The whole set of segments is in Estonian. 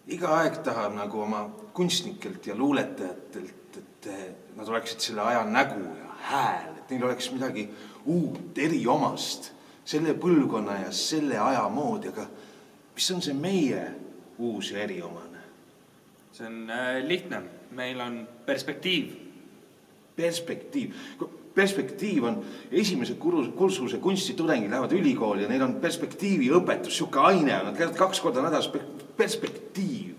Iga aeg tahab nagu oma kunstnikelt ja luuletajatelt, et nad oleksid selle aja nägu ja hääl, et neil oleks midagi uut, eriomast, selle põlvkonna ja selle aja moodi, aga mis on see meie uus ja eriomane? See on lihtne. Meil on perspektiiv. Perspektiiv. Perspektiiv on esimese kursuse kunstitudengid lähevad ülikooli ja neil on perspektiivi õpetus, siuke aine, nad käivad 2 korda nädalas perspektiiv.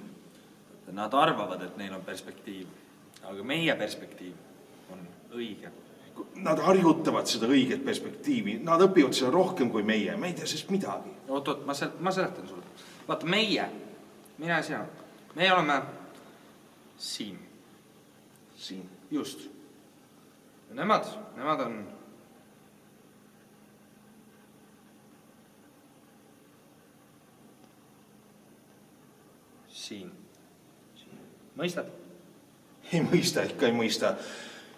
Nad arvavad, et neil on perspektiiv, aga meie perspektiiv on õige. Nad harjutavad seda õiget perspektiivi, nad õpivad seda rohkem kui meie, me ei tea sest midagi. Oot, ma seletan sulle. Vaata, meie, mina ja sina, meie oleme siin. Siin. Just. Ja nemad on siin. Mõistad? Ei mõista, ikka ei mõista.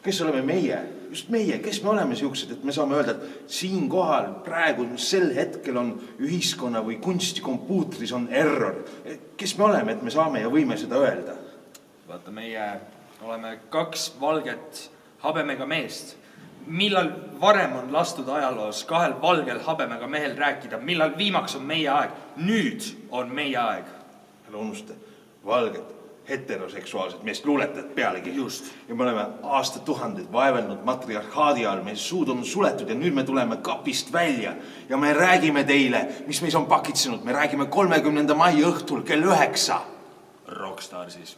Kes oleme meie? Just meie, kes me oleme siuksed, et me saame öelda, et siin kohal praegu sel hetkel on ühiskonna või kunstikompuutris on error. Kes me oleme, et me saame ja võime seda öelda? Vaata, meie oleme 2 valget habemega meest. Millal varem on lastud ajaloos 2 valgel habemega mehel rääkida? Millal viimaks on meie aeg? Nüüd on meie aeg. Ära unusta, valged, heteroseksuaalsed meest luuletajad pealegi. Just. Ja me oleme aastatuhanded vaevelnud matriarhaadi all, meie suud on suletud ja nüüd me tuleme kapist välja ja me räägime teile, mis meis on pakitsenud. Me räägime 30. mai õhtul kell 9. Rockstar siis.